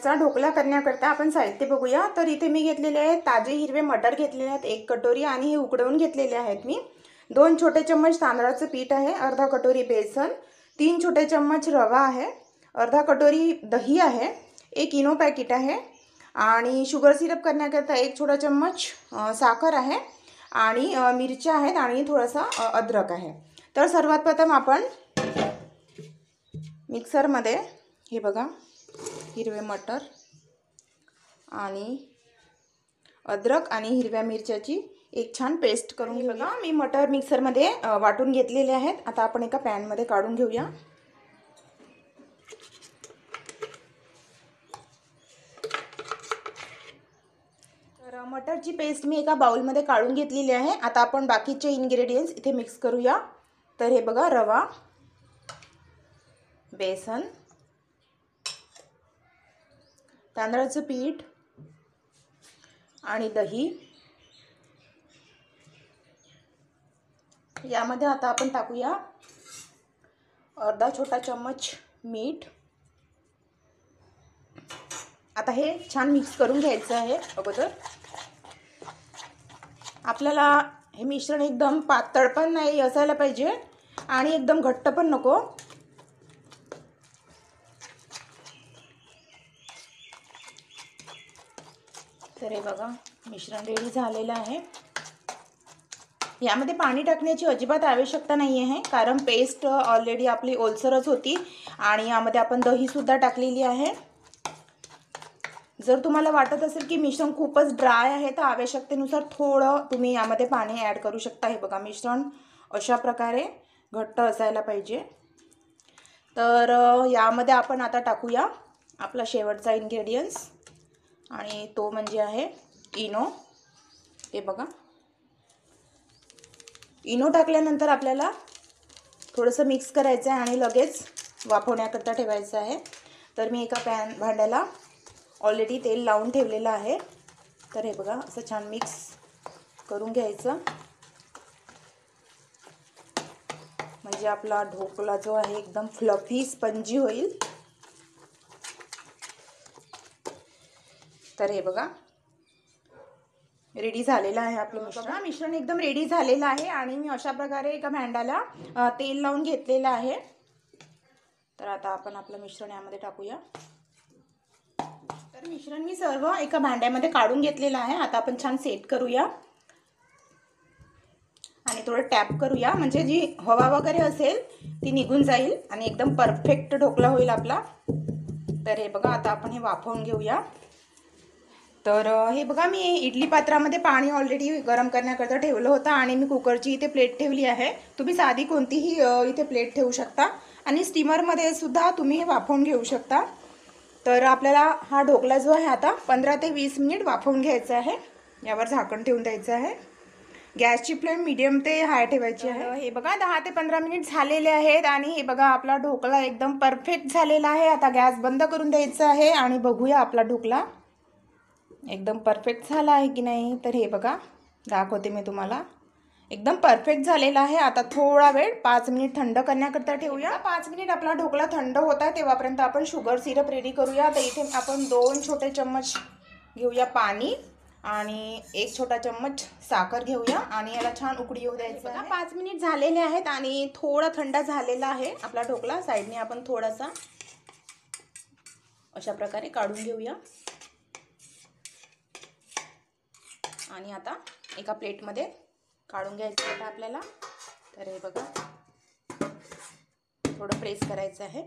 याचा ढोकला करण्याकरता आपण साहित्य बघूया। तर इथे मी घेतलेले आहेत ताजे हिरवे मटर घेतलेले आहेत 1 कटोरी आणि हे उकडवून घेतलेले आहेत मी। 2 छोटे चम्मच तांदळाचं पीठ आहे, अर्धा कटोरी बेसन, 3 छोटे चम्मच रवा आहे, अर्धा कटोरी दही आहे, 1 इनो पॅकेट आहे आणि शुगर सिरप करण्याकरता 1 छोटा चम्मच साखर आहे आणि मिरच्या आहेत आणि थोडासा अद्रक आहे। तर सर्वात प्रथम आपण मिक्सरमध्ये हे बघा हिरवे मटर आणि अद्रक आणि हिरव्या मिरच्याची एक छान पेस्ट करून घेऊ। बघा मी मटर मिक्सरमध्ये वाटून घेतलेले आहेत। आता आपण एका पॅन मध्ये काढून घेऊया। तर मटरची पेस्ट मी एका बाउल मध्ये काढून घेतलेली आहे। आता आपण बाकीचे इन्ग्रेडियंट्स इथे मिक्स करूया। तर हे बघा रवा, बेसन, तांदळाचं पीठ आणि दही। यामध्ये आता आपण टाकूया अर्धा छोटा चम्मच मीठ। आता हे छान मिक्स करून घ्यायचं आहे। अगोदर आपल्याला हे मिश्रण एकदम पातळ पण नाही असायला पाहिजे आणि एकदम घट्ट पण नको। तर हे बघा मिश्रण रेडी झालेलं आहे। यामध्ये पाणी टाकण्याची अजिबात आवश्यकता नाही आहे, कारण पेस्ट ऑलरेडी आपली ओलसरच होती आणि यामध्ये आपण दही सुद्धा टाकलेली आहे। जर तुम्हाला वाटत असेल की मिश्रण खूपच ड्राय आहे तर आवश्यकतेनुसार थोडं तुम्ही यामध्ये पाणी ॲड करू शकता। हे बघा मिश्रण अशा प्रकारे घट्ट असायला पाहिजे। तर यामध्ये आपण आता टाकूया आपला शेवटचा इन्ग्रेडियंट्स आणि तो म्हणजे आहे इनो। हे बघा इनो टाकल्यानंतर आपल्याला थोडंसं मिक्स करायचं आहे आणि लगेच वाफवण्याकरता ठेवायचं आहे। तर मी एका भांड्याला ऑलरेडी तेल लावून ठेवलेलं आहे। तर हे बघा असं छान मिक्स करून घ्यायचं, म्हणजे आपला ढोकळा जो आहे एकदम फ्लफी स्पंजी होईल। तर हे बघा रेडी झालेलं आहे आपलं मिश्रण। मिश्रण एकदम रेडी झालेलं आहे आणि मी अशा प्रकारे एका भांड्याला तेल लावून घेतलेलं आहे। तर आता आपण आपलं मिश्रण यामध्ये टाकूया। तर मिश्रण मी सर्व एका भांड्यामध्ये काढून घेतलेलं आहे। आता आपण छान सेट करूया आणि थोडं टॅप करूया, म्हणजे जी हवा वगैरे असेल ती निघून जाईल आणि एकदम परफेक्ट ढोकळा होईल आपला। तर हे बघा आता आपण हे वाफवून घेऊया। तर हे बघा मी इडली पात्रामध्ये पाणी ऑलरेडी गरम करण्याकरता ठेवलं होतं आणि मी कुकरची इथे प्लेट ठेवली आहे। तुम्ही साधी कोणतीही इथे प्लेट ठेवू शकता आणि स्टीमरमध्ये सुद्धा तुम्ही हे वाफवून घेऊ शकता। तर आपल्याला हा ढोकळा जो आहे आता 15 ते 20 मिनिट वाफवून घ्यायचा आहे। यावर झाकण ठेवून द्यायचं आहे। गॅसची फ्लेम मीडियम ते हाय ठेवायची आहे। हे बघा 10 ते 15 मिनिट झालेले आहेत आणि हे बघा आपला ढोकळा एकदम परफेक्ट झालेला आहे। आता गॅस बंद करून द्यायचा आहे आणि बघूया आपला ढोकळा एकदम परफेक्ट झाला आहे की नाही। तर हे बघा दाखवते मी तुम्हाला, एकदम परफेक्ट झालेला आहे। आता थोडा वेळ 5 मिनिट थंड करण्याकरता ठेवूया। 5 मिनिट आपला ढोकळा थंड होत आहे तेव्हापर्यंत आपण शुगर सिरप रेडी करूया। तर इथे आपण 2 छोटे चम्मच घेऊया पाणी आणि 1 छोटा चम्मच साखर घेऊया आणि याला छान उकळी येऊ द्यायचं आहे। 5 मिनिट झालेले आहेत आणि थोडा थंड झालेला आहे आपला ढोकळा। साईडने आपण थोडासा अशा प्रकारे काढून घेऊया आणि आता एका प्लेटमध्ये काढून घ्यायचं आहे आपल्याला। तर हे बघा थोडं प्रेस करायचं आहे।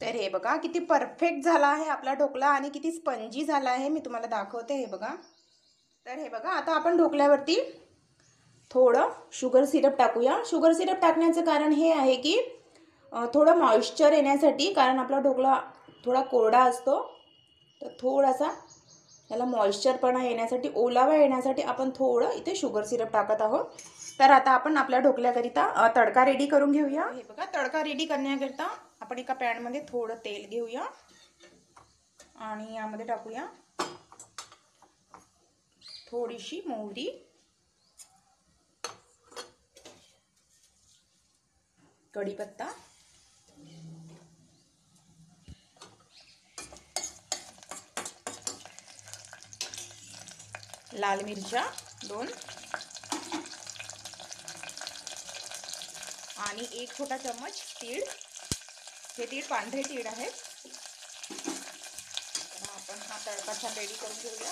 तर हे बघा किती परफेक्ट झाला आहे आपला ढोकळा आणि किती स्पंजी झाला आहे, मी तुम्हाला दाखवते। हे बघा, तर हे बघा आता आपण ढोकळ्यावरती थोडं शुगर सिरप टाकूया। शुगर सिरप टाकण्याचं कारण हे आहे की थोडं मॉइश्चर येण्यासाठी, कारण आपला ढोकळा थोडा कोरडा असतो। तर थोडासा याला मॉइश्चरपणा येण्यासाठी, ओलावा येण्यासाठी आपण थोडं इथे शुगर सिरप टाकत आहोत। तर आता आपण आपल्या ढोकळ्याकरिता तडका रेडी करून घेऊया। हे बघा तडका रेडी करण्याकरिता आपण एका पॅनमध्ये थोडं तेल घेऊया आणि यामध्ये टाकूया थोडीशी मोहरी, कढीपत्ता लाल मिरच्या 2 आणि 1 छोटा चम्मच तीळ. हे तीळ पांढरे तीळ आहेत. आपण हा तडका छान रेडी करून घेऊया.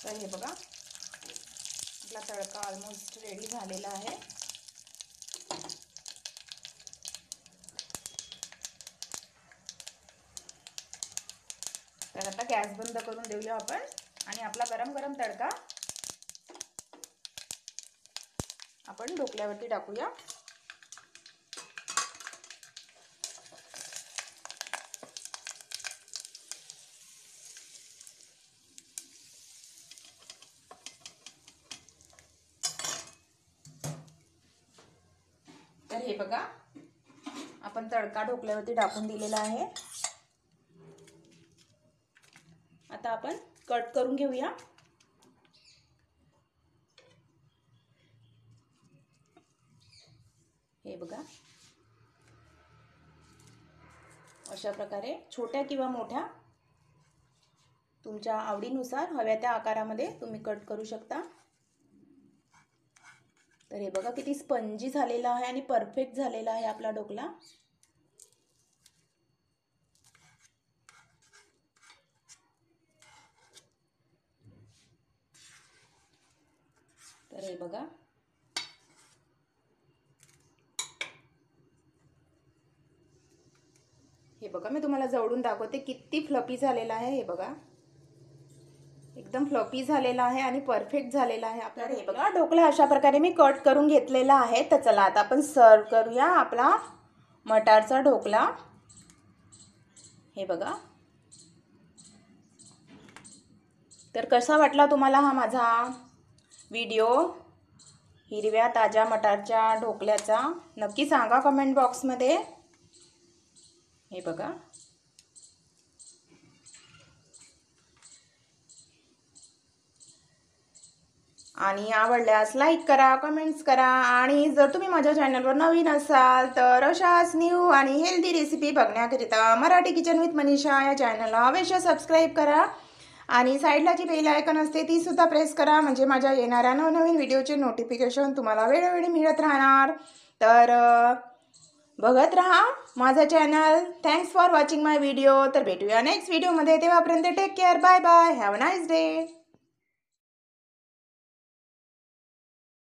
तर हे बघा आपला तडका ऑलमोस्ट रेडी झालेला आहे. तर आता गॅस बंद करून देऊया आपण आणि आपला गरम गरम तडका आपण ढोकल्यावरती टाकूया. तर हे बघा आपण तडका ढोकल्यावरती टाकून दिलेला आहे. आता आपण कट करून घेऊया. हे बघा अशा प्रकारे छोट्या किंवा मोठ्या तुमच्या आवडीनुसार हव्या त्या आकारामध्ये तुम्ही कट करू शकता. तर हे बघा किती स्पंजी झालेला आहे आणि परफेक्ट झालेला आहे आपला ढोकला. तर हे बघा मी तुम्हाला जवळून दाखवते किती फ्लफी झालेला आहे. हे बघा एकदम फ्लफी झालेला आहे आणि परफेक्ट झालेला आहे आपला. हे बघा ढोकला अशा प्रकारे मी कट करून घेतलेला आहे. तर चला आता आपण सर्व करूया आपला मटारचा ढोकला. हे बघा तर कसा वाटला तुम्हाला हा माझा व्हिडिओ हिरव्या ताज्या मटारच्या ढोकल्याचा? नक्की सांगा कमेंट बॉक्समध्ये. हे बघा आणि आवडल्यास लाईक करा, कमेंट्स करा आणि जर तुम्ही माझ्या चॅनलवर नवीन असाल तर अशाच न्यू आणि हेल्दी रेसिपी बघण्याकरिता मराठी किचन विथ मनीषा या चॅनलला अवश्य सबस्क्राईब करा आणि साईडला जी बेल आयकॉन असते ती सुद्धा प्रेस करा म्हणजे माझ्या येणाऱ्या नवनवीन व्हिडिओचे नोटिफिकेशन तुम्हाला वेळोवेळी मिळत राहणार. तर बघत राहा माझा channel. Thanks for watching my video. तर भेटूया नेक्स्ट व्हिडिओमध्ये. तेव्हापर्यंत take care. Bye bye. Have a nice day.